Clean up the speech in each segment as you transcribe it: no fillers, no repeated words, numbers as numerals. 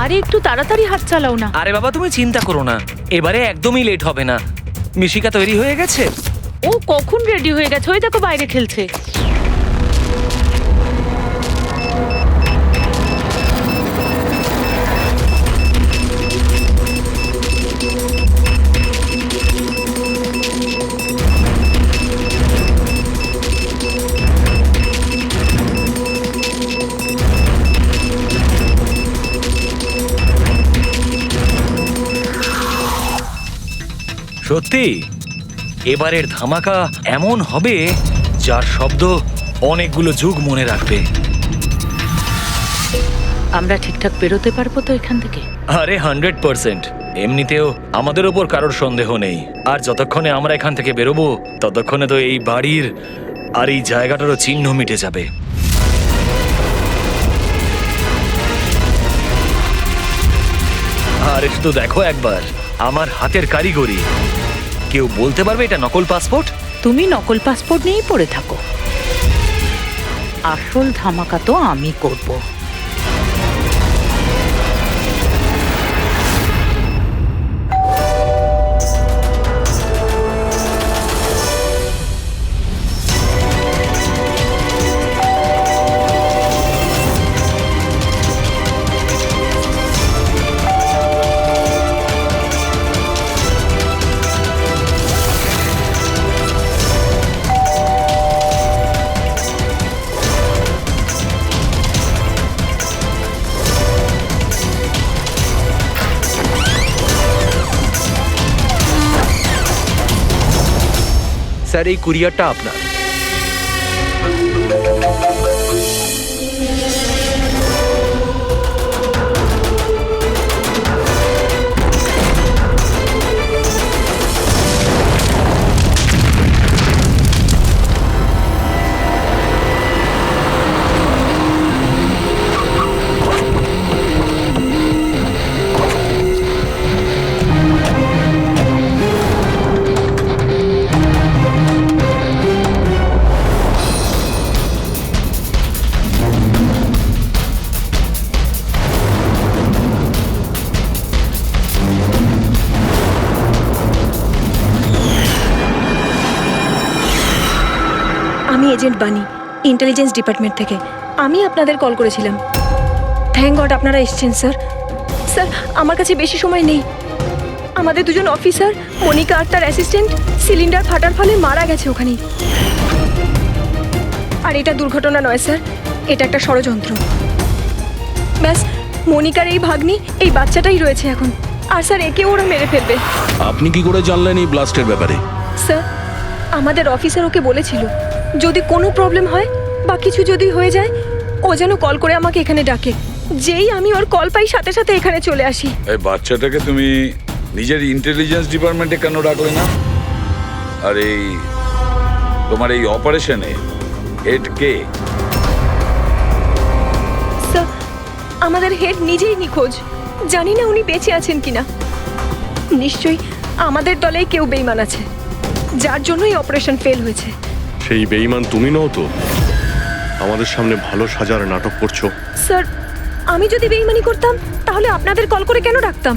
আরে একটু তাড়াতাড়ি হাত চালাও না। আরে বাবা তুমি চিন্তা করো না, এবারে একদমই লেট হবে না। মিশিকা তৈরি হয়ে গেছে? ও কখন রেডি হয়ে গেছে, ওই দেখো বাইরে খেলছে। সত্যি এবারের ধামাকা এমন হবে যার শব্দ অনেকগুলো যুগ মনে রাখবে। আমরা ঠিকঠাক বেরোতে পারবো তো এখান থেকে? আরে 100%। এমনিতেও আমাদের ওপর কারোর সন্দেহ নেই, আর যতক্ষণে আমরা এখান থেকে বেরোবো ততক্ষণে তো এই বাড়ির আর এই জায়গাটারও চিহ্ন মিটে যাবে। আরে শুধু দেখো একবার আমার হাতের কারিগরি। কেউ বলতে পারবে এটা নকল পাসপোর্ট? তুমি নকল পাসপোর্ট নিয়েই পড়ে থাকো, আসল ধামাকা তো আমি করব। স্যার, এই কুরিয়ারটা আপনার। আমি এজেন্ট বানি, ইন্টেলিজেন্স ডিপার্টমেন্ট থেকে। আমি আপনাদের কল করেছিলাম। থ্যাংক গড আপনারা এসেছেন স্যার। স্যার, আমার কাছে বেশি সময় নেই। আমাদের দুজন অফিসার, মনিকা আর তার অ্যাসিস্ট্যান্ট, সিলিন্ডার ফাটার ফলে মারা গেছে ওখানেই। আর এটা দুর্ঘটনা নয় স্যার, এটা একটা ষড়যন্ত্র। ব্যাস, মনিকার এই ভাগ্নি, এই বাচ্চাটাই রয়েছে এখন। আর স্যার, একে ওরা মেরে ফেলবে। আপনি কি করে জানলেন এই ব্লাস্টের ব্যাপারে? স্যার, আমাদের অফিসার ওকে বলেছিল যদি কোনো প্রবলেম হয় বা কিছু যদি হয়ে যায় ও যেন কল করে আমাকে এখানে ডাকে। যেই আমি ওর কল পাই সাথে সাথে এখানে চলে আসি। এই বাচ্চাটাকে তুমি নিজের ইন্টেলিজেন্স ডিপার্টমেন্টে কেন ডাকলে না? আর এই তোমার এই অপারেশনে হেড কে? স্যার, আমাদের হেড নিজেই নিখোঁজ। জানি না উনি বেঁচে আছেন কিনা। নিশ্চয়ই আমাদের দলেই কেউ বেইমান আছে, যার জন্যই অপারেশন ফেল হয়েছে। সেই বেঈমান তুমি নও তো? আমাদের সামনে ভালো সাজার নাটক করছো। স্যার, আমি যদি বেইমানি করতাম তাহলে আপনাদের কল করে কেন ডাকতাম?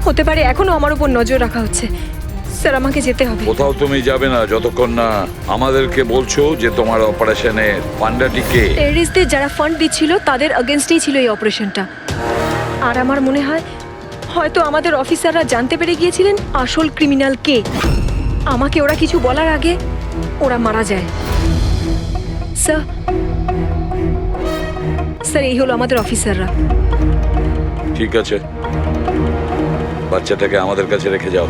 হতে পারে এখনো আমার উপর নজর রাখা হচ্ছে। স্যার, আমাকে যেতে হবে। কোথাও তুমি যাবে না যতক্ষণ না আমাদেরকে বলছো যে তোমার অপারেশনের পান্ডাটি কে। টেররিস্টদের যারা ফান্ড দিচ্ছিল তাদের এগেনস্টেই ছিল এই অপারেশনটা। আর আমার মনে হয় হয়তো আমাদের অফিসাররা জানতে পেরে গিয়েছিলেন আসল ক্রিমিনাল কে। আমাকে ওরা কিছু বলার আগে ওরা মারা যায়। স্যার, স্যার, এই হলো আমাদের অফিসাররা। ঠিক আছে, বাচ্চাটাকে আমাদের কাছে রেখে যাও।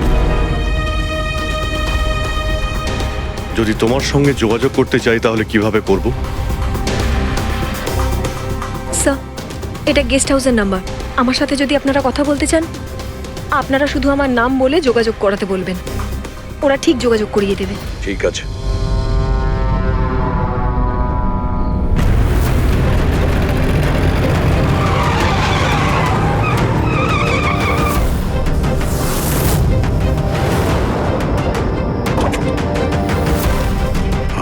যদি তোমার সঙ্গে যোগাযোগ করতে চাই তাহলে কিভাবে করব? স্যার, এটা গেস্ট হাউসের নাম্বার। আমার সাথে যদি আপনারা কথা বলতে চান আপনারা শুধু আমার নাম বলে যোগাযোগ করাতে বলবেন, ওরা ঠিক যোগাযোগ করিয়ে দেবে। ঠিক আছে।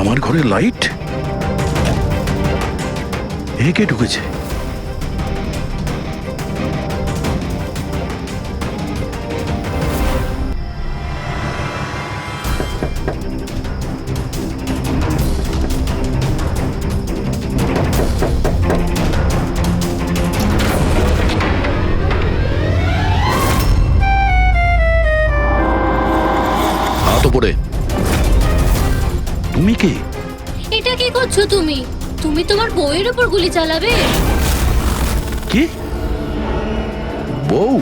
আমার ঘরে লাইট? এ কে ঢুকেছে? তুমি কে? এটা কি করছো তুমি? তুমি তোমার বউয়ের উপর গুলি চালাবে? কি বউ?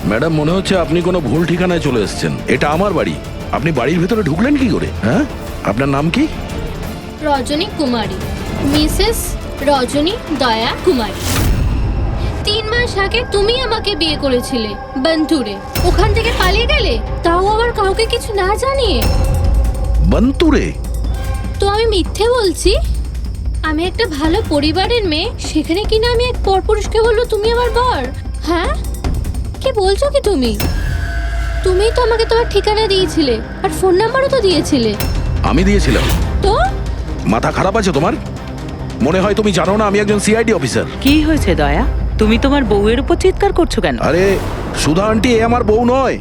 ম্যাডাম, মনে হচ্ছে আপনি কোনো ভুল ঠিকানায় চলে এসেছেন। এটা আমার বাড়ি। আপনি বাড়ির ভেতরে ঢুকলেন কি করে? হ্যাঁ, আপনার নাম কি? রজনী কুমারী, মিসেস রজনী দয়া কুমারী। 3 মাস আগে তুমি আমাকে বিয়ে করেছিলে বন্তুরে। ওখান থেকে পালিয়ে গেলে, তাও আবার কাউকে কিছু না জানিয়ে। বন্তুরে? তো আমি মিথ্যে বলছি? আমি একটা ভালো পরিবারের মেয়ে, সেখানে কিনা আমি এক পরপুরুষকে বলবো তুমি আমার বর? হ্যাঁ, কি বলছো কি তুমি? তুমিই তো আমাকে তোমার ঠিকানা দিয়েছিলে, আর ফোন নাম্বারও তো দিয়েছিলে। আমি দিয়েছিলাম? তো মাথা খারাপ আছে তোমার? মনে হয় তুমি জানো না আমি একজন সিআইডি অফিসার। কি হয়েছে দয়া? তুমি তোমার বউয়ের উপর চিৎকার করছো কেন? আরে সুধা আন্টি, এ আমার বউ নয়।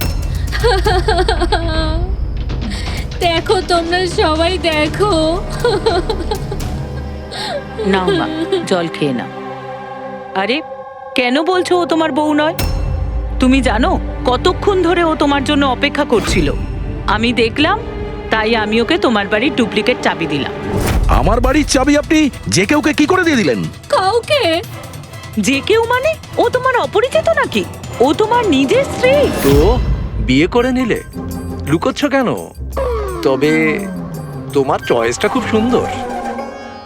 দেখো, তোমরা সবাই দেখো। নাও মা, জল খেয়ে নাও। আরে কেন বলছো ও তোমার বউ নয়? তুমি জানো কতক্ষণ ধরে ও তোমার জন্য অপেক্ষা করছিল? আমি দেখলাম, তাই আমি ওকে তোমার বাড়ির ডুপ্লিকেট চাবি দিলাম। আমার বাড়ির চাবি আপনি যে কেউকে কি করে দিয়ে দিলেন? কাউকে? যে কেউ মানে? ও তোমার অপরিচিত নাকি? ও তোমার নিজের স্ত্রী। তো বিয়ে করে নিলে? লুকোচ্ছ কেন? তবে তোমার চয়েসটা খুব সুন্দর।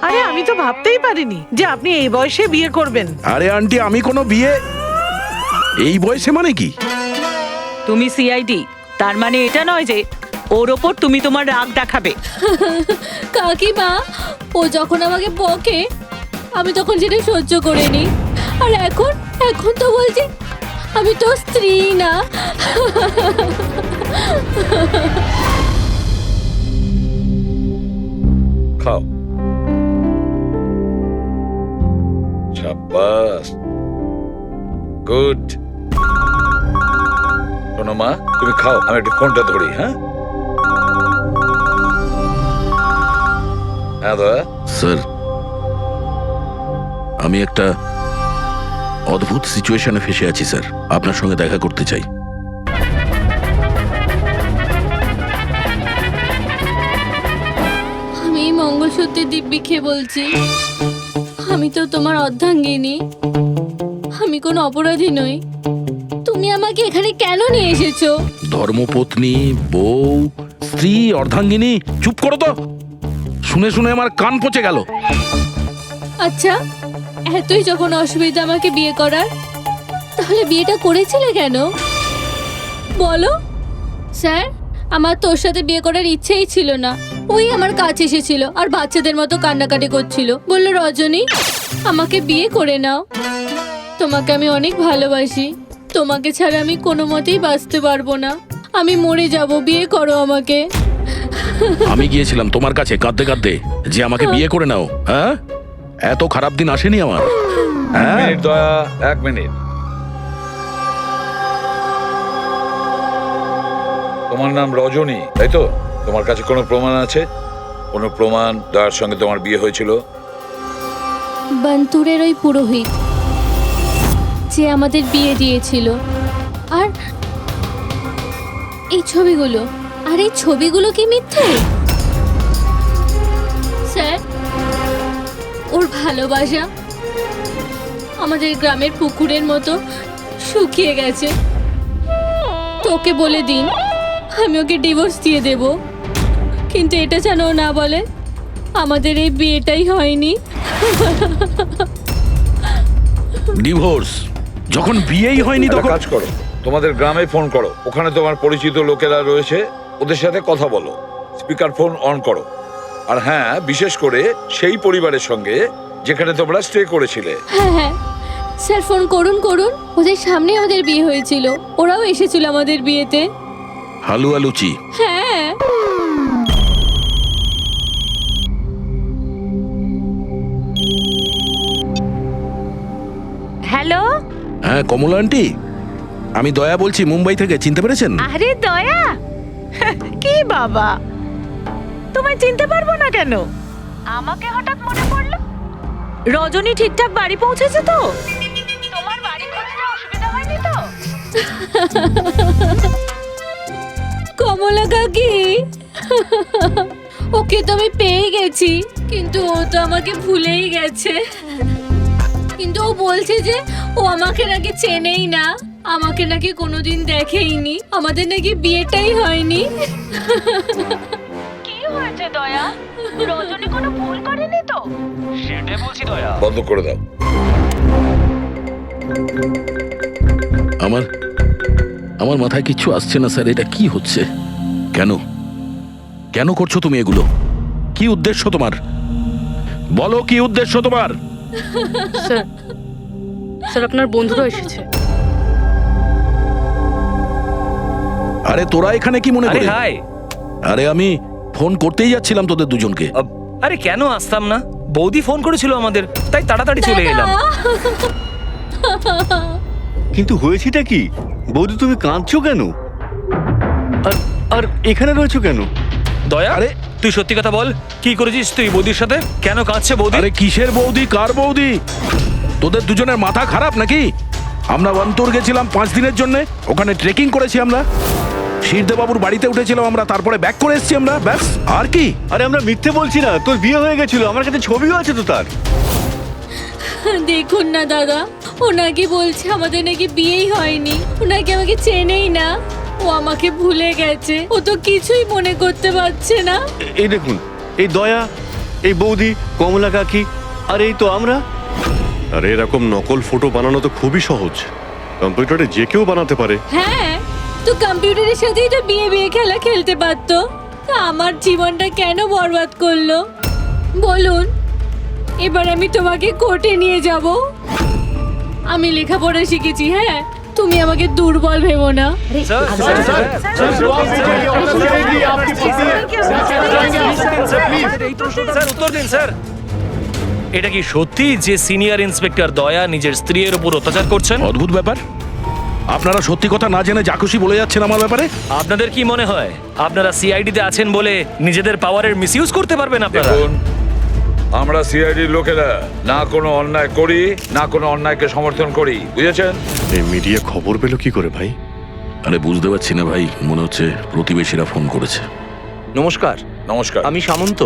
আরে আমি তো ভাবতেই পারিনি যে আপনি এই বয়সে বিয়ে করবেন। আরে আন্টি, আমি কোনো বিয়ে এই বয়সে মানে কি? তুমি সিআইডি, তার মানে এটা নয় যে ওর ওপর তুমি তোমার রাগ দেখাবে। কাকিমা, ও যখন আমাকে বকে আমি তখন সেটা সহ্য করে নি, আর এখন এখন তো বলছি আমি তো স্ত্রী না। খাও। শাবাশ, গুড। শোনো মা, তুমি খাও, আমি একটু ফোনটা ধরি। হ্যাঁ হ্যাঁ দয়া। স্যার, আমি একটা অদ্ভুত সিচুয়েশনে ফেসে আছি স্যার, আপনার সঙ্গে দেখা করতে চাই। আমি এই মঙ্গলসূত্রের দিব্যি খেয়ে বলছি, আমি তো তোমার অর্ধাঙ্গিনী, আমি কোনো অপরাধী নই। তুমি আমাকে এখানে কেন নিয়ে এসেছো? ধর্মপত্নী, বউ, স্ত্রী, অর্ধাঙ্গিনী, চুপ করো তো। শুনে শুনে আমার কান পচে গেল। আচ্ছা, এতই যখন অসুবিধা আমাকে বিয়ে করার, তাহলে বিয়েটা করেছিলে কেন বলো? স্যার, আমার তোর সাথে বিয়ে করার ইচ্ছেই ছিল না। ওই আমার কাছে এসেছিল আর বাচ্চাদের মতো কান্নাকাটি করছিল, বলল রজনী আমাকে বিয়ে করে নাও, তোমাকে আমি অনেক ভালোবাসি, তোমাকে ছাড়া আমি কোনো মতেই বাঁচতে পারবো না, আমি মরে যাব, বিয়ে করো আমাকে। আমি গিয়েছিলাম তোমার কাছে কাঁদতে কাঁদতে যে আমাকে বিয়ে করে নাও। হ্যাঁ, এত খারাপ দিন আসেনি আমার। হ্যাঁ, মিনিট দয়া, 1 মিনিট। তোমার নাম রজনী, তাই তো? তোমার কাছে কোনো প্রমাণ আছে? কোনো প্রমাণ দয়ার সঙ্গে তোমার বিয়ে হয়েছিল? বন্তুরের ওই পুরোহিত যে আমাদের বিয়ে দিয়েছিল, আর এই ছবিগুলো, আর এই ছবিগুলো কি মিথ্যে? স্যার, ওর ভালোবাসা আমাদের গ্রামের পুকুরের মতো শুকিয়ে গেছে। তোকে বলে দিন আমি ওকে ডিভোর্স দিয়ে দেব, কিন্তু এটা যেন ও না বলে আমাদের এই বিয়েটাই হয়নি। ডিভোর্স? যখন বিয়েই হয়নি একটা তখন কাজ করো, তোমাদের গ্রামে ফোন করো, ওখানে তোমার পরিচিত লোকেরা রয়েছে, ওদের সাথে কথা বলো, স্পিকার ফোন অন করো। আর হ্যাঁ, বিশেষ করে সেই পরিবারের সঙ্গে যেখানে তোমরা স্টে করেছিলে। হ্যাঁ হ্যাঁ স্যার, ফোন করুন করুন, ওদের সামনে আমাদের বিয়ে হয়েছিল, ওরাও এসেছিল আমাদের বিয়েতে। হালুয়া লুচি? হ্যাঁ। হ্যালো। হ্যাঁ কমলা আন্টি, আমি দয়া বলছি মুম্বাই থেকে, চিনতে পেরেছেন? আরে দয়া, কি বাবা, তোমায় চিনতে পারবো না কেন? আমাকে হঠাৎ মনে পড়লো। রজনী ঠিকঠাক বাড়ি পৌঁছেছে তো? তোমার বাড়ি খুঁজতে অসুবিধা হয়নি তো? কমলা কাকি, ওকে ওকে তো আমি পেয়ে গেছি, কিন্তু ও তো আমাকে ভুলেই গেছে। কিন্তু ও বলছে যে ও আমাকে নাকি চেনেই না, আমাকে নাকি কোনোদিন দেখেইনি, আমাদের নাকি বিয়েটাই হয়নি। কি হয়েছে দয়া? রজনী কোনো ভুল করেনি তো? সেটাই বলছি দয়া। বন্ধ করে দাও। আমার মাথায় কিচ্ছু আসছে না স্যার, এটা কি হচ্ছে? কেন কেন করছো তুমি এগুলো? কি উদ্দেশ্য তোমার? বলো কি উদ্দেশ্য তোমার? স্যার আপনার বন্ধুরা এসেছে। আরে তোরা এখানে কি মনে আরে করে? হাই। আরে আমি ফোন করতেই যাচ্ছিলাম তোদের দুজনকে। আরে কেন আসতাম না? বৌদি ফোন করেছিল আমাদের, তাই তাড়াতাড়ি চলে এলাম। কিন্তু হয়েছেটা কি? বৌদি তুমি কাঁদছো কেন? আর আর এখানে রয়েছো কেন? দয়া, আরে তুই সত্যি কথা বল, কি করেছিস তুই বৌদির সাথে? কেন কাঁদছে বৌদি? আরে কিসের বৌদি, কার বৌদি? তোদের দুজনের মাথা খারাপ নাকি? আমরা বন্তর গেছিলাম 5 দিনের জন্য, ওখানে ট্রেকিং করেছি আমরা। শিরদেবাবুর বাড়িতে উঠেছিলাম আমরা, তারপরে ব্যাক করে এসেছি আমরা, ব্যাস। আর কি? আরে আমরা মিথ্যে বলছি না, তোর বিয়ে হয়ে গেছিল, আমার কাছে ছবিও আছে তো তার। দেখুন না দাদা, ও নাকি বলছে আমাদের নাকি বিয়েই হয়নি, ও নাকি আমাকে চেনেই না, ও আমাকে ভুলে গেছে, ও তো কিছুই মনে করতে পারছে না। এই দেখুন, এই দয়া, এই বৌদি, কমলা কাকি, আর এই তো আমরা। আরে এরকম নকল ফটো বানানো তো খুবই সহজ, কম্পিউটারে যে কেউ বানাতে পারে। হ্যাঁ, তো কম্পিউটারের সাথেই তো বিয়ে বিয়ে খেলা খেলতে পারতো, তা আমার জীবনটা কেন বরবাদ করলো বলুন? এবার আমি তোমাকে কোর্টে নিয়ে যাব। আমি লেখাপড়া শিখেছি, হ্যাঁ, তুমি আমাকে দুর্বল ভেবো না। স্যার উত্তর দিন স্যার। এটা কি সত্যি যে সিনিয়র ইন্সপেক্টর দয়া নিজের স্ত্রীর উপর অত্যাচার করছেন? অদ্ভুত ব্যাপার, আপনারা সত্যি কথা না জেনে যা খুশি বলে যাচ্ছেন আমার ব্যাপারে। আপনাদের কি মনে হয় আপনারা সিআইডিতে আছেন বলে নিজেদের পাওয়ারের মিসইউজ করতে পারবেন আপনারা? দেখুন, আমরা সিআইডির লোকেরা না কোনো অন্যায় করি, না কোনো অন্যায়কে সমর্থন করি, বুঝেছেন? এই মিডিয়া খবর পেলো কি করে ভাই? আরে বুঝতে পারছি না ভাই, মনে হচ্ছে প্রতিবেশীরা ফোন করেছে। নমস্কার, নমস্কার। আমি সামন্ত,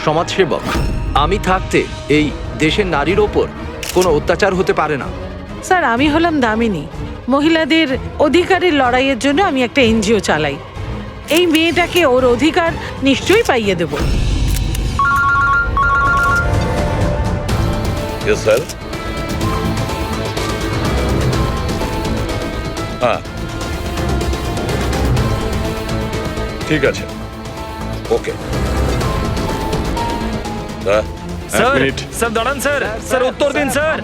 সমাজসেবক। আমি থাকতে এই দেশের নারীর ওপর কোনো অত্যাচার হতে পারে না। স্যার, আমি হলাম দামিনী। মহিলাদের অধিকারের লড়াইয়ের জন্য আমি একটা এনজিও চালাই। এই মেয়েটাকে ওর অধিকার নিশ্চয়ই পাইয়ে দেব। Yes sir. হ্যাঁ, ঠিক আছে, ওকে। স্যার স্যার দাঁড়ান স্যার, স্যার উত্তর দিন স্যার।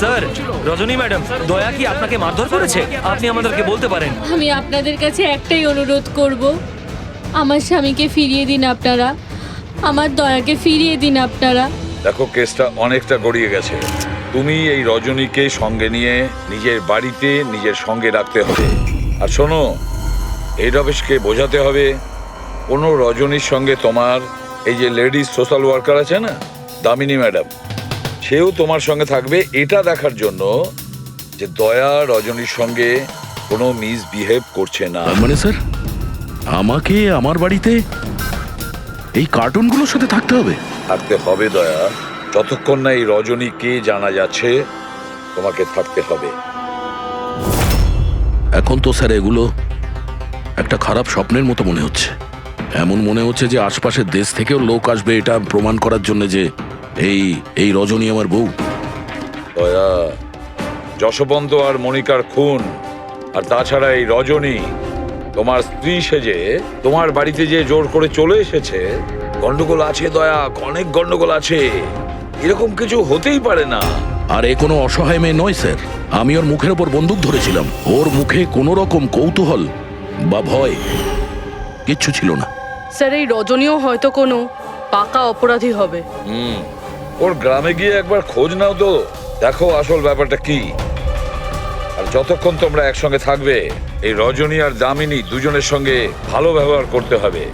স্যার, রজনী ম্যাডাম, দয়া কি আপনাকে মারধর করেছে? আপনি আমাদেরকে বলতে পারেন। আমি আপনাদের কাছে একটাই অনুরোধ করব, আমার স্বামীকে ফিরিয়ে দিন আপনারা, আমার দয়াকে ফিরিয়ে দিন আপনারা। দেখো, কেসটা অনেকটা গড়িয়ে গেছে। তুমি এই রজনীকে সঙ্গে নিয়ে নিজের বাড়িতে নিজের সঙ্গে রাখতে হবে। আর শোনো, হেড অফিসকে বোঝাতে হবে কোনো রজনীর সঙ্গে তোমার এই যে লেডিস সোশ্যাল ওয়ার্কার আছে না, দামিনী ম্যাডাম, সেও তোমার সঙ্গে থাকবে, এটা দেখার জন্য যে দয়া রজনীর সঙ্গে কোনো মিসবিহেভ করছে না। তার মানে স্যার আমাকে আমার বাড়িতে এই কার্টুনগুলোর সাথে থাকতে হবে? থাকতে হবে দয়া, যতক্ষণ না এই রজনী কে জানা যাচ্ছে, তোমাকে থাকতে হবে। এখন তো স্যার এগুলো একটা খারাপ স্বপ্নের মতো মনে হচ্ছে। এমন মনে হচ্ছে যে আশপাশের দেশ থেকেও লোক আসবে এটা প্রমাণ করার জন্য যে এই রজনী আমার বউ। দয়া, যশবন্ত আর মনিকার খুন, আর তাছাড়া এই রজনী তোমার স্ত্রী সেজে তোমার বাড়িতে যে জোর করে চলে এসেছে, গন্ডগোল আছে দয়া, অনেক গন্ডগোল আছে। এরকম কিছু হতেই পারে না। আর এ কোনো অসহায় মেয়ে নয় স্যার, আমি ওর মুখের ওপর বন্দুক ধরেছিলাম, ওর মুখে কোনো রকম কৌতূহল বা ভয় কিচ্ছু ছিল না। স্যার এই রজনীও হয়তো কোনো পাকা অপরাধী হবে। ওর গ্রামে গিয়ে একবার খোঁজ নাও তো, দেখো আসল ব্যাপারটা কি। আর যতক্ষণ তোমরা একসঙ্গে থাকবে, এই রজনী আর দামিনী দুজনের সঙ্গে ভালো ব্যবহার করতে হবে,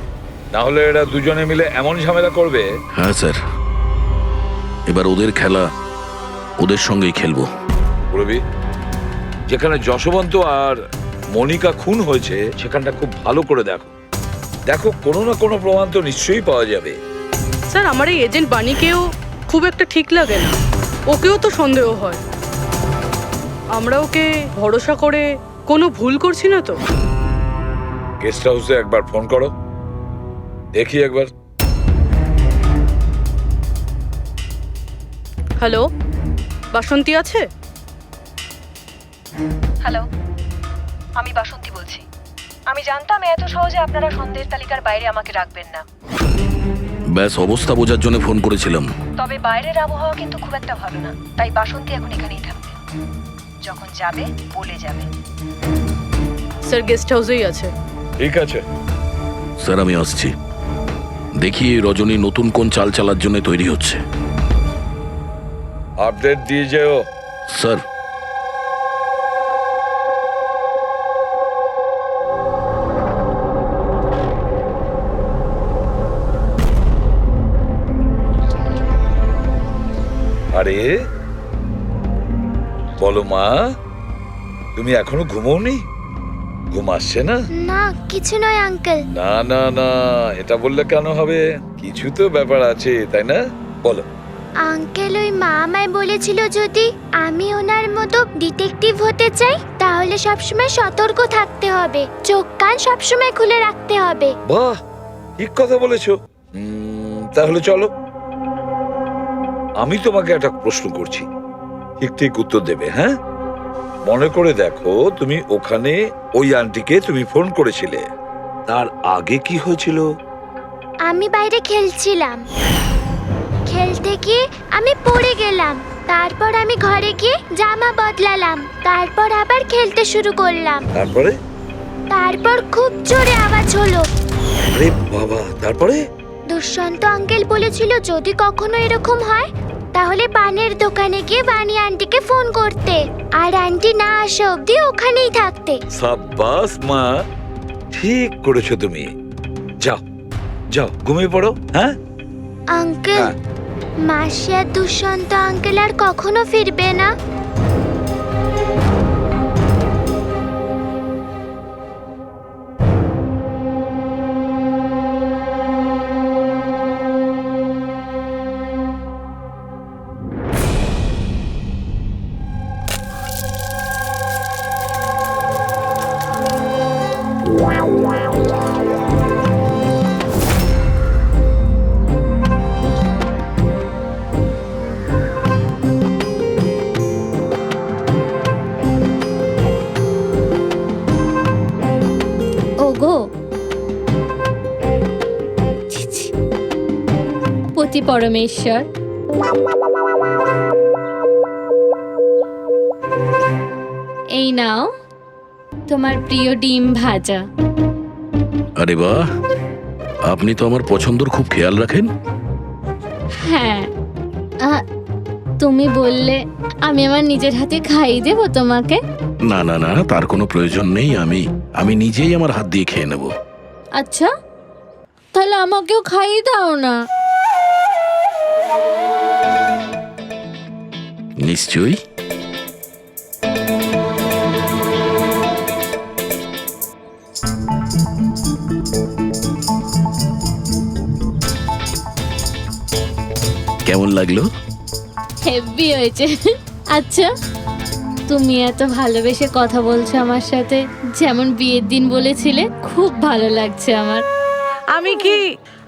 না হলে এরা দুজনে মিলে এমন ঝামেলা করবে। হ্যাঁ স্যার, এবার ওদের খেলা ওদের সঙ্গেই খেলবো। পুরবি, যেখানে যশবন্ত আর মনিকা খুন হয়েছে সেখানটা খুব ভালো করে দেখো, দেখো কোনো না কোনো প্রমাণ তো নিশ্চয়ই পাওয়া যাবে। স্যার আমার এই এজেন্ট বাণীকেও খুব একটা ঠিক লাগে না, ওকেও তো সন্দেহ হয়। আমরা ওকে ভরসা করে কোনো ভুল করছি না তো? গেস্ট হাউসে একবার ফোন করো, দেখি একবার। হ্যালো, বাসন্তী আছে? হ্যালো, আমি বাসন্তী বলছি। আমি জানতাম এত সহজে আপনারা সন্দেহের তালিকার বাইরে আমাকে রাখবেন না, ব্যাস অবস্থা বোঝার জন্য ফোন করেছিলাম। তবে বাইরের আবহাওয়া কিন্তু খুব একটা ভালো না, তাই বাসন্তী এখন এখানেই থাকবে। যখন যাবে বলে যাবে। স্যার গেস্ট হাউসেই আছে। ঠিক আছে স্যার আমি আসছি। দেখি এই রজনী নতুন কোন চাল চালার জন্য তৈরি হচ্ছে। আপডেট দিয়ে যেও। স্যার আরে বলো মা, তুমি এখনো ঘুমোওনি? ঘুম আসছে না? না কিছু নয় আঙ্কেল। না না না, এটা বললে কেন হবে? কিছু তো ব্যাপার আছে, তাই না? বলো। আঙ্কেল ওই মা আমায় বলেছিল যদি আমি ওনার মতো ডিটেকটিভ হতে চাই তাহলে সবসময় সতর্ক থাকতে হবে, চোখ কান সবসময় খুলে রাখতে হবে। বাহ, ঠিক কথা বলেছো। তাহলে চলো, আমি তোমাকে একটা প্রশ্ন করছি, ঠিক ঠিক উত্তর দেবে। হ্যাঁ, মনে করে দেখো, তুমি ওখানে ওই আন্টিকে তুমি ফোন করেছিলে, তার আগে কি হয়েছিল? আমি বাইরে খেলছিলাম, খেলতে গিয়ে আমি পড়ে গেলাম, তারপর আমি ঘরে গিয়ে জামা বদলালাম, তারপর আবার খেলতে শুরু করলাম। তারপর খুব জোরে আওয়াজ হলো। আরে বাবা, তারপরে? দুষ্যন্ত আঙ্কেল বলেছিল যদি কখনো এরকম হয় তাহলে পানের দোকানে গিয়ে বানি আন্টিকে ফোন করতে, আর আন্টি না আসা অবধি ওখানেই থাকতে। সাব্বাস মা, ঠিক করেছো তুমি। যাও যাও ঘুমিয়ে পড়ো। হ্যাঁ আঙ্কেল, মাসি আর দুষ্যন্ত আঙ্কেল আর কখনো ফিরবে না? ওগো, ছি, ছি। পতি পরমেশ্বর, এই নাও তোমার প্রিয় ডিম ভাজা। আরে বাহ, আপনি তো আমার পছন্দর খুব খেয়াল রাখেন। হ্যাঁ, তুমি বললে আমি আমার নিজের হাতে খাইয়ে দেবো তোমাকে। না না না, তার কোনো প্রয়োজন নেই। আমি নিজেই আমার হাত দিয়ে খেয়ে নেব। আচ্ছা, তাহলে আমাকেও খাইয়ে দাও না। নিশ্চয়ই। কেমন লাগলো? হেভি হয়েছে। আচ্ছা, তুমি এত ভালোবেসে কথা বলছো আমার সাথে, যেমন বিয়ের দিন বলেছিলে, খুব ভালো লাগছে আমার। আমি কি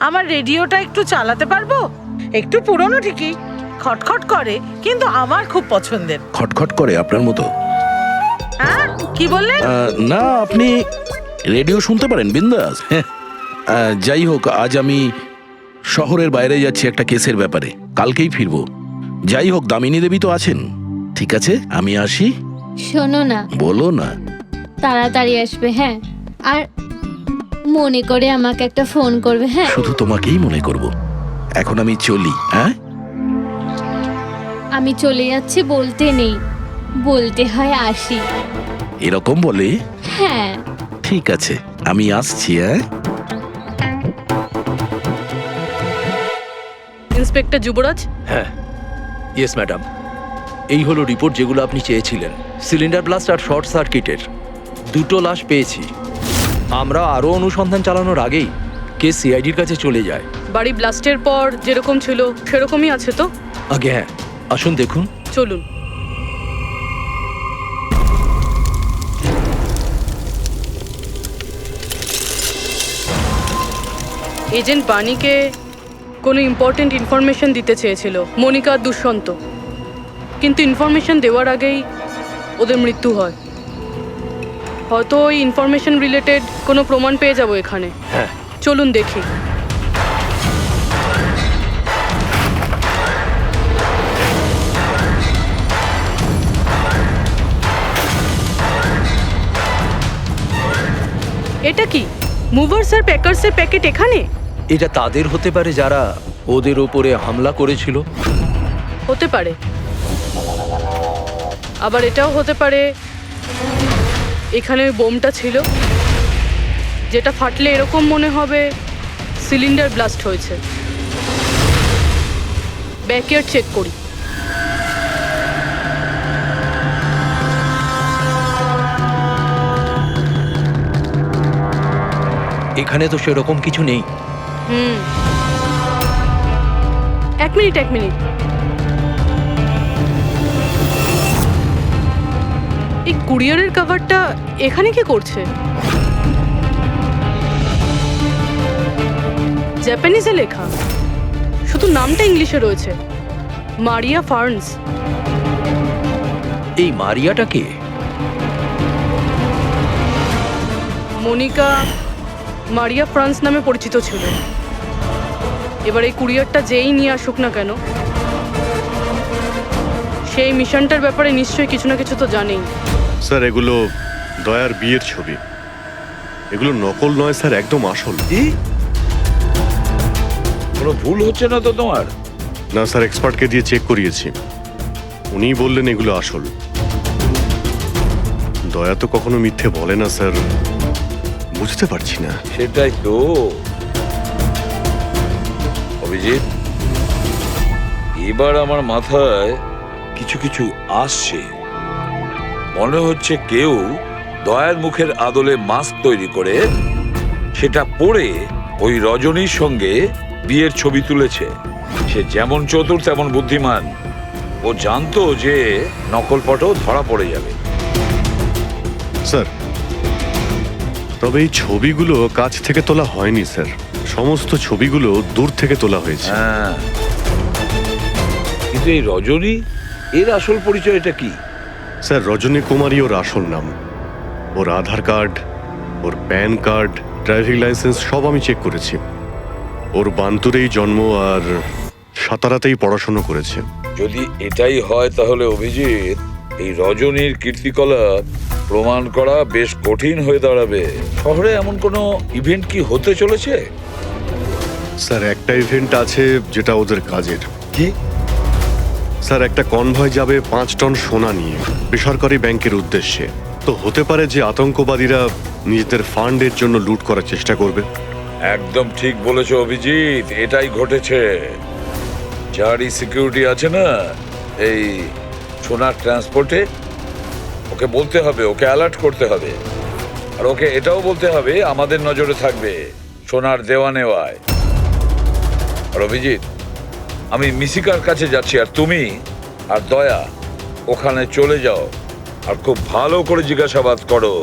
আমার রেডিওটা একটু চালাতে পারবো? একটু পুরনো ঠিকই, খটখট করে, কিন্তু আমার খুব পছন্দের। খটখট করে আপনার মতো? হ্যাঁ, কি বললেন? না, আপনি রেডিও শুনতে পারেন বিন্দাস। যাই হোক, আজ আমি শহরের বাইরে যাচ্ছি একটা কেসের ব্যাপারে, কালকেই ফিরবো। যাই হোক, দামিনী দেবী তো আছেন। ঠিক আছে, আমি আসি। শোনো না, বলো না। তাড়াতাড়ি আসবে, হ্যাঁ? আর মনে করে আমাকে একটা ফোন করবে, হ্যাঁ? শুধু তোমাকেই মনে করব। এখন আমি চলি। হ্যাঁ, আমি চলে যাচ্ছি বলতে নেই, বলতে হয় আসি। এরকম বলে? হ্যাঁ। ঠিক আছে, আমি আসছি। হ্যাঁ, ইন্সপেক্টর যুবরাজ। হ্যাঁ, ইয়েস ম্যাডাম। এই হলো রিপোর্ট যেগুলো আপনি চেয়েছিলেন। সিলিন্ডার ব্লাস্ট আর শর্ট সার্কিটের দুটো লাশ পেয়েছি। আমরা আরও অনুসন্ধান চালানোর আগেই কেস সিআইডির কাছে চলে যায়। বাড়ি ব্লাস্টের পর যেরকম ছিল সেরকমই আছে তো? আগে হ্যাঁ, আসুন দেখুন। চলুন। এজেন্ট বাণীকে কোনো ইম্পর্টেন্ট ইনফরমেশন দিতে চেয়েছিল মনিকা আর দুষ্যন্ত, কিন্তু ইনফরমেশন দেওয়ার আগেই ওদের মৃত্যু হয়। হয়তো ওই ইনফরমেশন রিলেটেড কোনো প্রমাণ পেয়ে যাবো এখানে। হ্যাঁ, চলুন দেখি। এটা কি মুভার্স আর প্যাকার্সের প্যাকেট এখানে? এটা তাদের হতে পারে যারা ওদের ওপরে হামলা করেছিল। হতে পারে, আবার এটাও হতে পারে এখানে ওই বোমটা ছিল যেটা ফাটলে এরকম মনে হবে সিলিন্ডার ব্লাস্ট হয়েছে। ব্যাকইয়ার্ড চেক করি। এখানে তো সেরকম কিছু নেই। এক মিনিট। এই কুরিয়ারের কভারটা এখানে কি করছে? জাপানিজে লেখা, শুধু নামটা ইংলিশে রয়েছে, মারিয়া ফার্নস। এই মারিয়াটা কে? মনিকা মারিয়া ফ্রান্স নামে পরিচিত ছিল। এবার এই কুরিয়ারটা যেই নিয়ে আসুক না কেন, সেই মিশনটার ব্যাপারে নিশ্চয়ই কিছু না কিছু তো জানেই। স্যার এগুলো দয়ার বিয়ের ছবি। এগুলো নকল নয় স্যার, একদম আসল। কি? কোনো ভুল হচ্ছে না তো তোমার? না স্যার, এক্সপার্টকে দিয়ে চেক করিয়েছি, উনিই বললেন এগুলো আসল। দয়া তো কখনো মিথ্যে বলে না স্যার, বুঝতে পারছি না। সেটাই তো অভিজিৎ, এবার আমার মাথায় কিছু কিছু আসছে। মনে হচ্ছে কেউ দয়ার মুখের আদলে মাস্ক তৈরি করে সেটা পরে ওই রজনীর সঙ্গে বিয়ের ছবি তুলেছে। সে যেমন চতুর তেমন বুদ্ধিমান। ও জানতো যে নকল ফটো ধরা পড়ে যাবে। স্যার তবে এই ছবিগুলো কাছ থেকে তোলা হয়নি স্যার, সমস্ত ছবিগুলো দূর থেকে তোলা হয়েছে। হ্যাঁ, কিন্তু এই রজনী, এর আসল পরিচয়টা কি? স্যার রজনী কুমারী ওর আসল নাম। ওর আধার কার্ড, ওর প্যান কার্ড, ড্রাইভিং লাইসেন্স সব আমি চেক করেছি। ওর বান্তুরেই জন্ম আর সাতারাতেই পড়াশোনা করেছে। যদি এটাই হয় তাহলে অভিজিৎ, এই রজনীর কীর্তিকলাপ প্রমাণ করা বেশ কঠিন হয়ে দাঁড়াবে। শহরে এমন কোনো ইভেন্ট কি হতে চলেছে? স্যার একটা ইভেন্ট আছে যেটা ওদের কাজের। কি? স্যার একটা কনভয় যাবে 5 টন সোনা নিয়ে বেসরকারি ব্যাংকের উদ্দেশ্যে। তো হতে পারে যে আতঙ্কবাদীরা নিজেদের ফান্ডের জন্য লুট করার চেষ্টা করবে। একদম ঠিক বলেছো অভিজিৎ, এটাই ঘটেছে। যারই সিকিউরিটি আছে না এই সোনার ট্রান্সপোর্টে, ওকে বলতে হবে, ওকে অ্যালার্ট করতে হবে। আর ওকে এটাও বলতে হবে আমাদের নজরে থাকবে সোনার দেওয়া নেওয়ায়। আর অভিজিৎ, আমি মিশিকার কাছে যাচ্ছি, আর তুমি আর দয়া ওখানে চলে যাও আর খুব ভালো করে জিজ্ঞাসাবাদ করো।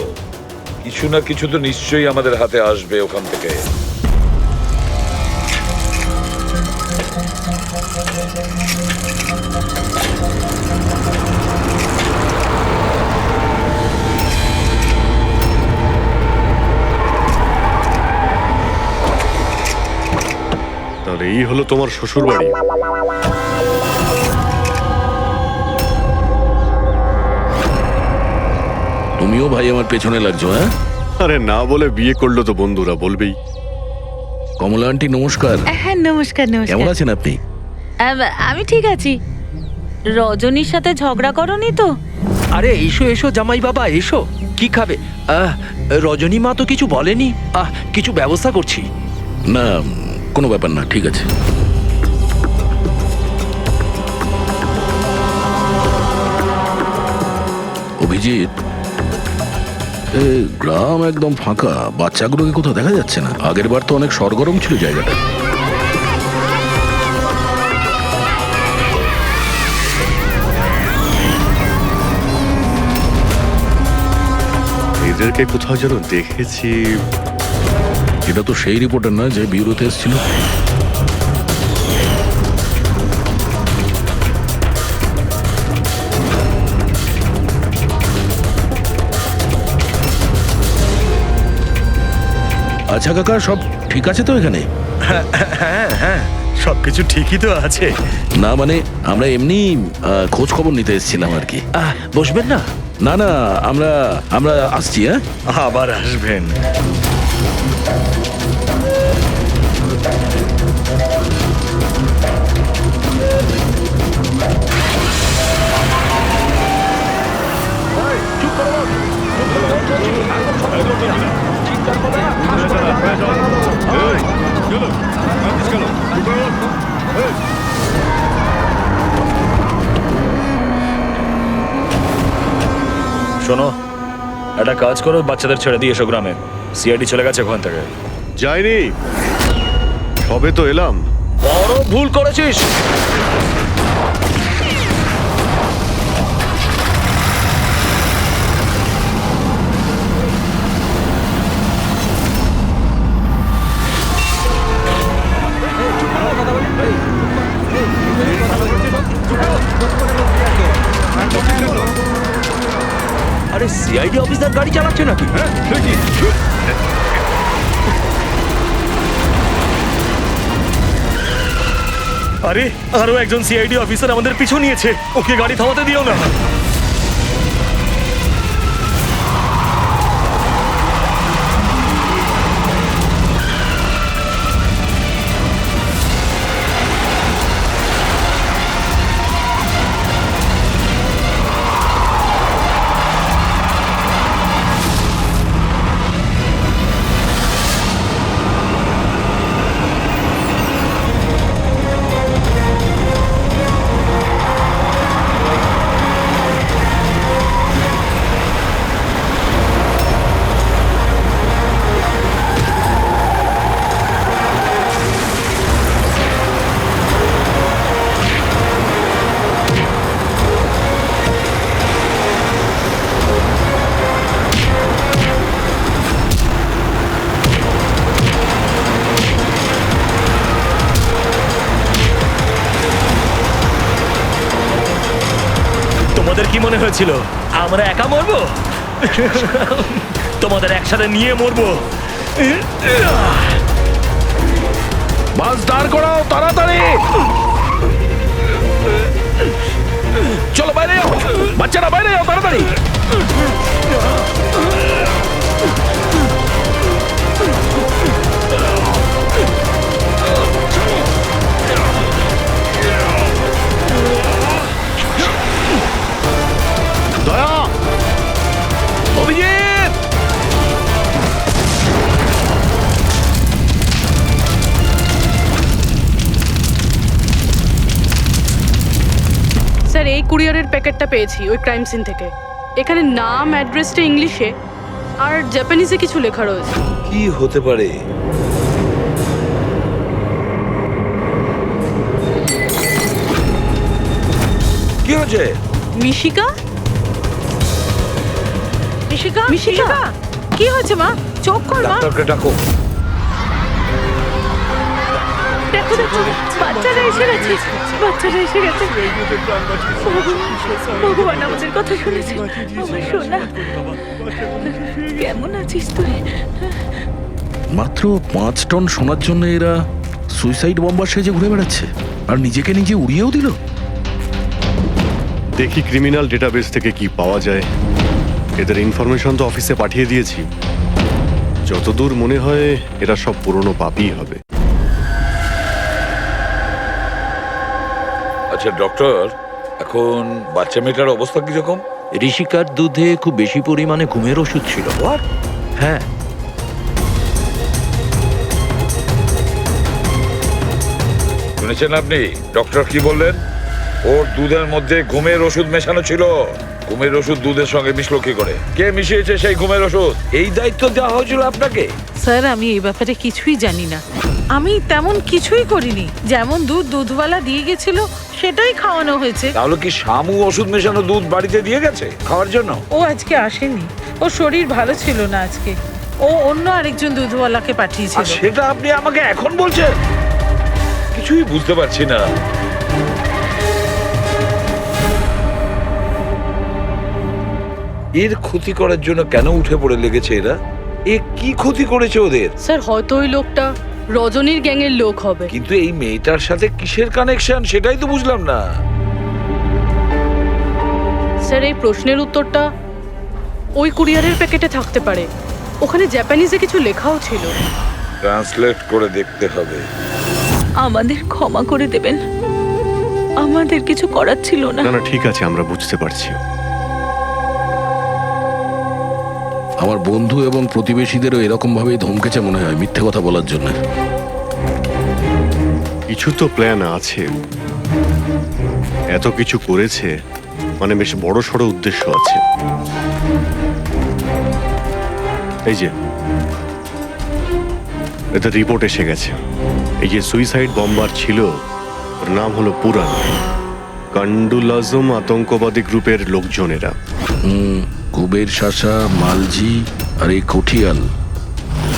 কিছু না কিছু তো নিশ্চয়ই আমাদের হাতে আসবে ওখান থেকে। তাহলে এই হলো তোমার শ্বশুর বাড়ি। তুমিও ভাই আমার পেছনে লাগছো? হ্যাঁ, আরে না বলে বিয়ে করলো তো বন্ধুরা বলবেই। কমলা আন্টি নমস্কার। হ্যাঁ, নমস্কার। কেমন আছেন আপনি? আমি ঠিক আছি। রজনীর সাথে ঝগড়া করনি তো? আরে এসো এসো জামাই বাবা, এসো। কি খাবে? রজনী মা তো কিছু বলেনি। কিছু ব্যবস্থা করছি। না, কোনো ব্যাপার না, ঠিক আছে। অভিজিৎ, গ্রাম একদম ফাঁকা, বাচ্চাগুলোকে কোথাও দেখা যাচ্ছে না। আগের বার তো অনেক সরগরম ছিল জায়গাটা। এদেরকে কোথাও যেন দেখেছি। এটা তো সেই রিপোর্টার না যে বিউরোতে এসেছিল। আচ্ছা কাকা, সব ঠিক আছে তো এখানে? হ্যাঁ হ্যাঁ, সবকিছু ঠিকই তো আছে। না মানে আমরা এমনি খোঁজ খবর নিতে এসেছিলাম আর কি। বসবেন না? না না, আমরা আমরা আসছি। হ্যাঁ, আবার আসবেন। শোনো, একটা কাজ করো, বাচ্চাদের ছেড়ে দিয়ে এসো গ্রামে। সিআইডি চলে গেছে ওখান থেকে। যাইনি, সবে তো এলাম। বড় ভুল করেছিস। আরে সিআইডি অফিসার গাড়ি চালাচ্ছে নাকি? আরে আরো একজন সিআইডি অফিসার আমাদের পিছু নিয়েছে, ওকে গাড়ি থামাতে দিও না। তোমাদের কি মনে হয়েছিল আমরা একা মরবো? তোমাদের একসাথে নিয়ে মরবো। বাস দাঁড় করাও তাড়াতাড়ি। চলো বাইরে যাও, বাচ্চারা বাইরে যাও তাড়াতাড়ি। দয়া, অভিজিৎ, স্যার এই কুরিয়ারের প্যাকেটটা পেয়েছি ওই ক্রাইম সিন থেকে। এখানে নাম অ্যাড্রেসটা ইংলিশে আর জাপানিজে কিছু লেখা রয়েছে। কি হতে পারে? কি হয়েছে? মিশিকা? মিশিকা, মিশিকা, কি হয়েছে মা? চোখ খোল মা। ডাক্তারকে ডাকো। দেখো দেখো, বাচ্চারা এসে গেছে, বাচ্চারা এসে গেছে। ভগবান আমাদের কথা শুনেছে। আমার সোনা, কেমন আছিস তুই? মাত্র 5 টন সোনার জন্য এরা সুইসাইড বম্বার সেজে ঘুরে বেড়াচ্ছে, আর নিজেকে নিজে উড়িয়েও দিল। দেখি ক্রিমিনাল ডেটাবেস থেকে কি পাওয়া যায়। এদের ইনফরমেশন তো অফিসে পাঠিয়ে দিয়েছি। যতদূর মনে হয় এরা সব পুরনো পাপই হবে। আচ্ছা ডক্টর, এখন বাচ্চা মেয়েটার অবস্থা কিরকম? ঋষিকার দুধে খুব বেশি পরিমাণে ঘুমের ওষুধ ছিল। হ্যাঁ, শুনেছেন আপনি ডক্টর কি বললেন? ওর দুধের মধ্যে ঘুমের ওষুধ মেশানো ছিল। ঘুমের ওষুধ দুধের সঙ্গে মিশলো কি করে? কে মিশিয়েছে সেই ঘুমের ওষুধ? এই দায়িত্ব দেওয়া হয়েছিল আপনাকে? স্যার আমি এই ব্যাপারে কিছুই জানি না। আমি তেমন কিছুই করিনি। যেমন দুধ দুধওয়ালা দিয়ে গেছিল সেটাই খাওয়ানো হয়েছে। তাহলে কি শামু ওষুধ মেশানো দুধ বাড়িতে দিয়ে গেছে খাওয়ার জন্য? ও আজকে আসেনি, ও শরীর ভালো ছিল না আজকে। ও অন্য আরেকজন দুধওয়ালাকে আর পাঠিয়েছিল। সেটা আপনি আমাকে এখন বলছেন? কিছুই বুঝতে পারছি না। এর ক্ষতি করার জন্য কেন উঠে পড়ে লেগেছে এরা? এ কি ক্ষতি করেছে ওদের? স্যার হয়তো ওই লোকটা রজনীর গ্যাংয়ের লোক হবে। কিন্তু এই মেয়েটার সাথে কিসের কানেকশন সেটাই তো বুঝলাম না। স্যার এই প্রশ্নের উত্তরটা ওই কুরিয়ারের প্যাকেটে থাকতে পারে। ওখানে জাপানিজে কিছু লেখাও ছিল। ট্রান্সলেট করে দেখতে হবে। আমাদের ক্ষমা করে দেবেন, আমাদের কিছু করার ছিল না। না না ঠিক আছে, আমরা বুঝতে পারছি। আমার বন্ধু এবং প্রতিবেশীদেরও এরকম ভাবেই ধমকেছে মনে হয় মিথ্যে কথা বলার জন্য। কিছু তো প্ল্যান আছে, এত কিছু করেছে মানে বেশ বড় সড় উদ্দেশ্য আছে। এই যে এতে রিপোর্ট এসে গেছে। এই যে সুইসাইড বম্বার ছিল ওর নাম হলো পুরান। কান্ডুল আজম আতঙ্কবাদী গ্রুপের লোকজনেরা। কুবের শাসা, মালজি আর এই কঠিয়াল,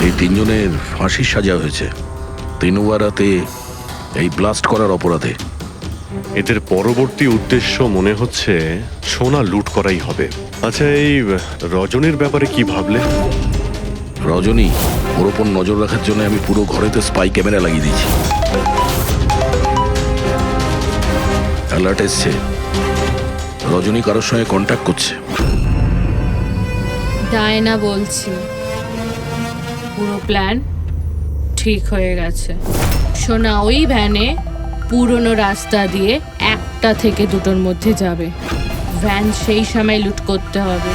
এই তিনজনের ফাঁসির সাজা হয়েছে তিনুয়ারাতে এই ব্লাস্ট করার অপরাধে। এদের পরবর্তী উদ্দেশ্য মনে হচ্ছে সোনা লুট করাই হবে। আচ্ছা এই রজনীর ব্যাপারে কি ভাবলে? রজনী, ওর ওপর নজর রাখার জন্য আমি পুরো ঘরেতে স্পাই ক্যামেরা লাগিয়ে দিয়েছি। অ্যালার্ট এসছে, রজনী কারোর সঙ্গে কন্ট্যাক্ট করছে। ডায়না বলছি পুরো প্ল্যান ঠিক হয়ে গেছে। সোনা ওই ভ্যানে পুরনো রাস্তা দিয়ে 1টা থেকে 2টোর মধ্যে যাবে। ভ্যান সেই সময় লুট করতে হবে।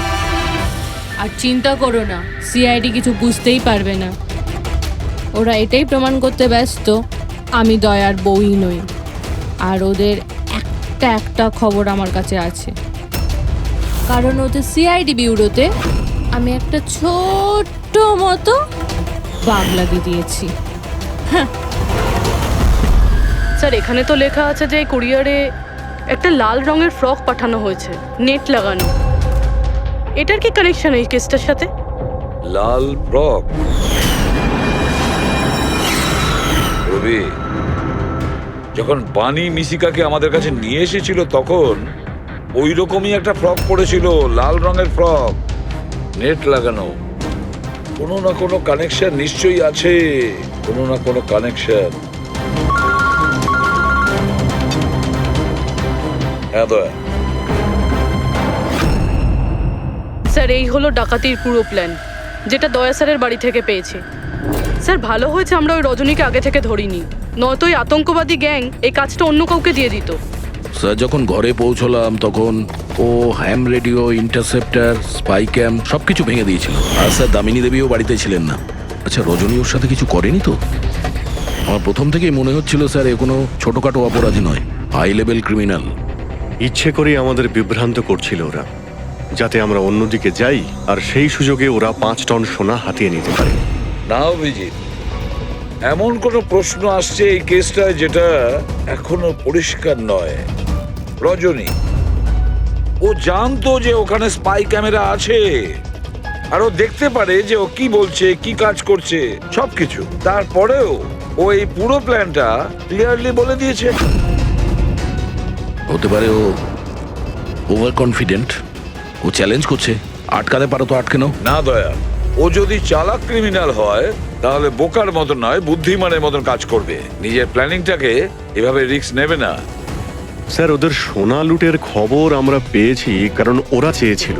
আর চিন্তা করো না, সিআইডি কিছু বুঝতেই পারবে না। ওরা এটাই প্রমাণ করতে ব্যস্ত আমি দয়ার বউই নই। আর ওদের একটা খবর আমার কাছে আছে, কারণ ওদের সিআইডি বিউরোতে আমি একটা ছোট্ট মতো বাগ লাগিয়ে দিয়েছি। স্যার এখানে তো লেখা আছে যে কুরিয়ারে একটা লাল রঙের ফ্রক পাঠানো হয়েছে, নেট লাগানো। এটার কি কানেকশন এই কেসটার সাথে? লাল ফ্রক? রবি, যখন বানি মিশিকাকে আমাদের কাছে নিয়ে এসেছিল তখন ওই রকমই একটা ফ্রক পরেছিল, লাল রঙের ফ্রক, নেট লাগানো। কোনো না কোনো কানেকশন নিশ্চয়ই আছে, কোনো না কোনো কানেকশন। হ্যাঁ দয়া। স্যার এই হলো ডাকাতির পুরো প্ল্যান, যেটা দয়া স্যারের বাড়ি থেকে পেয়েছি। স্যার ভালো হয়েছে আমরা ওই রজনীকে আগে থেকে ধরিনি, নয়তো ওই আতঙ্কবাদী গ্যাং এই কাজটা অন্য কাউকে দিয়ে দিত। স্যার যখন ঘরে পৌঁছলাম তখন ও হ্যাম রেডিও, ইন্টারসেপ্টার, স্পাই ক্যাম্প সবকিছু ভেঙে দিয়েছিল। আর স্যার দামিনী দেবীও বাড়িতে ছিলেন না। আচ্ছা রজনী ওর সাথে কিছু করেনি তো? আমার প্রথম থেকেই মনে হচ্ছিল স্যার এ কোনো ছোটখাটো অপরাধী নয়, হাই লেভেল ক্রিমিনাল। ইচ্ছে করেই আমাদের বিভ্রান্ত করছিল ওরা, যাতে আমরা অন্যদিকে যাই আর সেই সুযোগে ওরা 5 টন সোনা হাতিয়ে নিতে পারে। না অভিজিৎ, এমন কোনো প্রশ্ন আসছে এই কেসটায় যেটা এখনো পরিষ্কার নয়। রজনী, ও জানতো যে ওখানে স্পাই ক্যামেরা আছে, আর ও দেখতে পারে যে ও কি বলছে, কি কাজ করছে, সবকিছু। তারপরেও ও এই পুরো প্ল্যানটা ক্লিয়ারলি বলে দিয়েছে। হতে পারে ও ওভার কনফিডেন্ট, ও চ্যালেঞ্জ করছে। আটকাতে পারো তো আটকে নাও। না দয়া, ও যদি চালাক ক্রিমিনাল হয় তাহলে বোকার মতন নয়, বুদ্ধিমানের মতন কাজ করবে। নিজের প্ল্যানিংটাকে এভাবে রিস্ক নেবে না। স্যার ওদের সোনা লুটের খবর আমরা পেয়েছি কারণ ওরা চেয়েছিল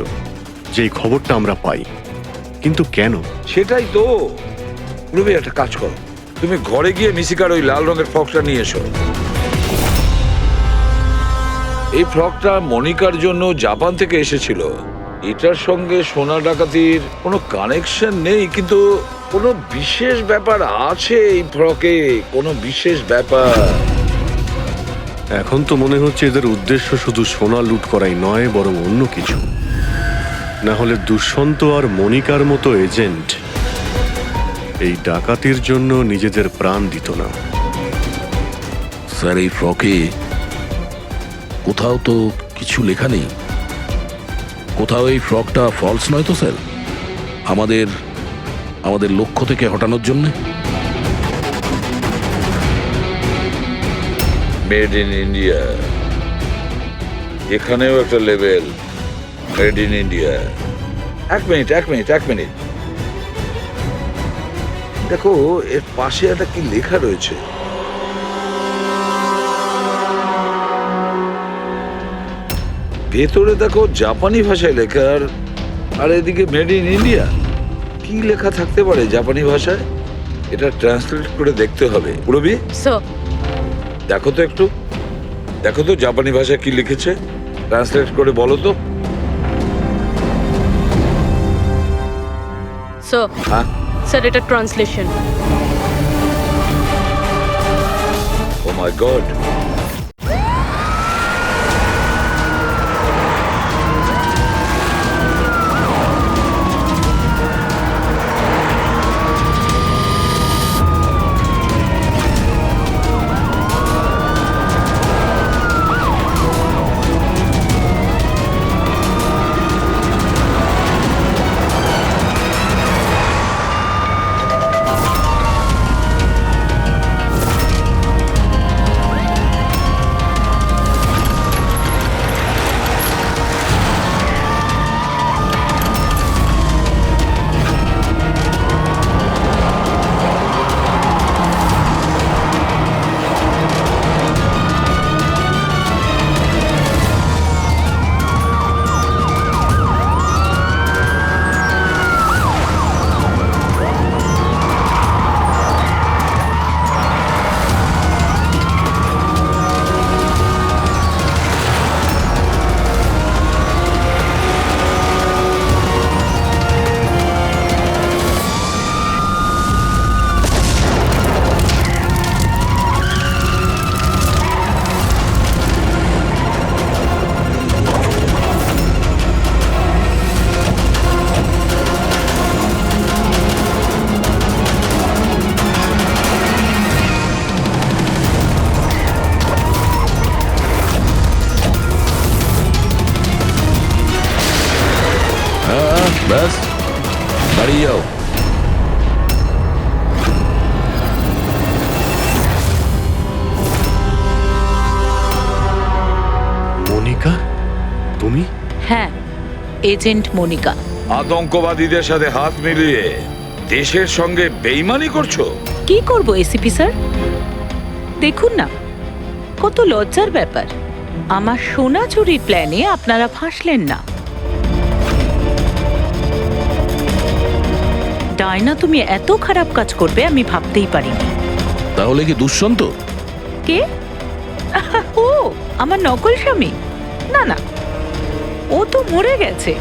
যে এই খবরটা আমরা পাই, কিন্তু কেন? সেটাই তো। রবি একটা কাজ করো, তুমি ঘরে গিয়ে মিশিকার ওই লাল রঙের ফ্রকটা নিয়ে এসো। এই ফ্রকটা মনিকার জন্য জাপান থেকে এসেছিল। এটার সঙ্গে সোনা ডাকাতির কোনো কানেকশন নেই, কিন্তু কোনো বিশেষ ব্যাপার আছে এই ফ্রকে, কোনো বিশেষ ব্যাপার। এখন তো মনে হচ্ছে এদের উদ্দেশ্য শুধু সোনা লুট করাই নয়, বরং অন্য কিছু। না হলে দুষ্যন্ত আর মনিকার মতো এজেন্ট এই ডাকাতির জন্য নিজেদের প্রাণ দিত না। স্যার, এই ফ্রকে কোথাও তো কিছু লেখা নেই। কোথাও এই ফ্রকটা ফলস নয় তো স্যার? আমাদের লক্ষ্য থেকে হটানোর জন্য। মেড ইন ইন্ডিয়া, এখানেও একটা লেভেল মেড ইন ইন্ডিয়া। এক মিনিট দেখো, এর পাশে একটা কি লেখা রয়েছে। ভেতরে দেখো জাপানি ভাষায় লেখা, আর এদিকে মেড ইন ইন্ডিয়া। কি লেখা থাকতে পারে জাপানি ভাষায়? এটা ট্রান্সলেট করে দেখতে হবে। পুরবি, স্যার, দেখো তো জাপানি ভাষায় কি লিখেছে, ট্রান্সলেট করে বলো তো। স্যার, হ্যাঁ, স্যার এটা ট্রান্সলেশন। ও মাই গড। ব্যাস, দাঁড়িয়ে যাও। মনিকা, তুমি? হ্যাঁ, এজেন্ট মনিকা। আতঙ্কবাদীদের সাথে হাত মিলিয়ে দেশের সঙ্গে বেইমানি করছো? কি করব এসিপি স্যার? দেখুন না, কত লজ্জার ব্যাপার। আমার সোনা চুরির প্ল্যানে আপনারা ফাঁসলেন না। ডায়না, তুমি এত খারাপ কাজ করবে আমি ভাবতেই পারিনি। তাহলে কি দুষ্যন্ত? কে? ও আমার নকল স্বামী? না না, ও তো মরে গেছে।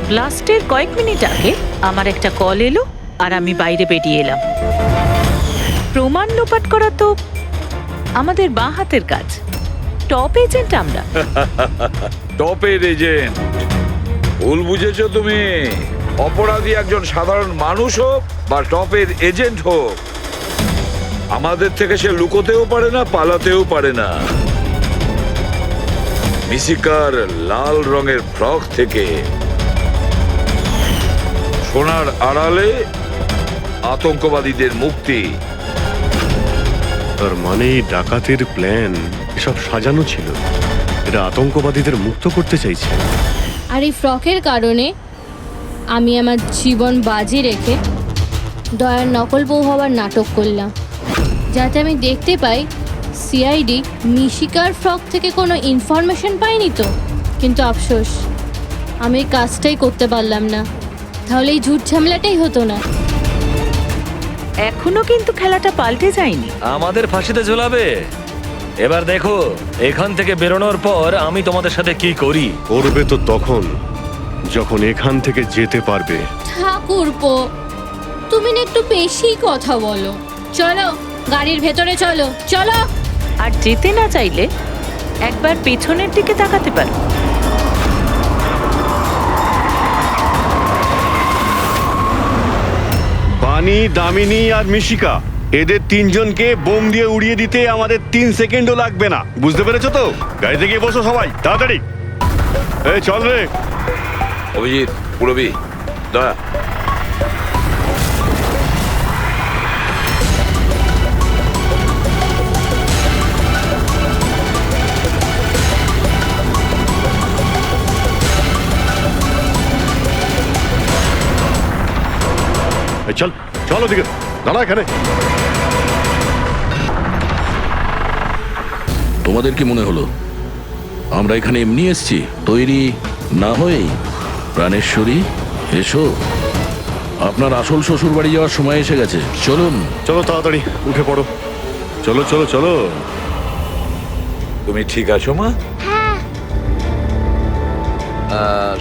ব্লাস্টের কয়েক মিনিট আগে আমার একটা কল এলো আর আমি বাইরে বেরিয়ে এলাম। প্রমাণ লোপাট করা তো আমাদের বাঁ হাতের কাজ। টপ এজেন্ট আমরা। টপের এজেন্ট? ভুল বুঝেছো তুমি। অপরাধী একজন সাধারণ মানুষ হোক বা টপের এজেন্ট হোক, আমাদের থেকে সে লুকোতেও পারে না, পালাতেও পারে না। মিশিকার লাল রঙের ফ্রক থেকে সোনার আড়ালে আতঙ্কবাদীদের মুক্তি। তার মানে এই ডাকাতির প্ল্যান এসব সাজানো ছিল। এরা আতঙ্কবাদীদের মুক্ত করতে চাইছে। আর এই ফ্রকের কারণে আমি আমার জীবন বাজি রেখে দয়ার নকল বউ হওয়ার নাটক করলাম, যাতে আমি দেখতে পাই সিআইডি মিশিকার ফ্রক থেকে কোনো ইনফরমেশন পাইনি তো। কিন্তু আফসোস, আমি এই কাজটাই করতে পারলাম না। তাহলে এই ঝুট ঝামেলাটাই হতো না। এখনো কিন্তু খেলাটা পাল্টে যায়নি। আমাদের ফাঁসিতে ঝোলাবে। এবার দেখো এখান থেকে বেরোনোর পর আমি তোমাদের সাথে কি করি। করবে তো তখন যখন এখান থেকে যেতে পারবে। ঠাকুরপো, তুমি না একটু বেশি কথা বলো। চলো গাড়ির ভেতরে চলো চলো। আর যেতে না চাইলে একবার পেছনের দিকে তাকাতে পারো। বানি, দামিনী আর মিশিকা, এদের তিনজনকে বোম দিয়ে উড়িয়ে দিতে আমাদের 3 সেকেন্ডও লাগবে না। বুঝতে পেরেছো তো? গাড়িতে গিয়ে বসো সবাই, তাড়াতাড়ি। এই চল রে। অভিজিৎ, পুরবি, দয়া। এই চল, চল ওদিকে, দাঁড়া এখানে। তোমাদের কি মনে হলো আমরা এখানে এমনি এসেছি? তৈরি না হয়েই? প্রাণেশ্বরী, এসো। আপনার আসল শ্বশুর বাড়ি যাওয়ার সময় এসে গেছে, চলুন। চলো তাড়াতাড়ি উঠে পড়ো, চলো চলো চলো। তুমি ঠিক আছো মা? হ্যাঁ।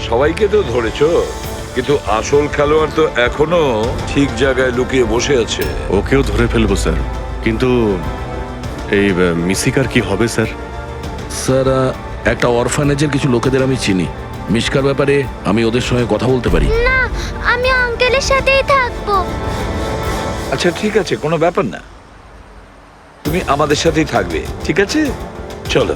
সবাইকে তো ধরেছো, কিন্তু আসল খেলোয়াড় তো এখনো ঠিক জায়গায় লুকিয়ে বসে আছে। ওকেও ধরে ফেলবো স্যার, কিন্তু এই মিশিকার কি হবে স্যার? স্যার, একটা অরফানেজের কিছু লোকেদের আমি চিনি। মিশকার ব্যাপারে আমি ওদের সঙ্গে কথা বলতে পারি। না, আমি আঙ্কেলের সাথেই থাকবো। আচ্ছা ঠিক আছে, কোনো ব্যাপার না, তুমি আমাদের সাথেই থাকবে, ঠিক আছে? চলো।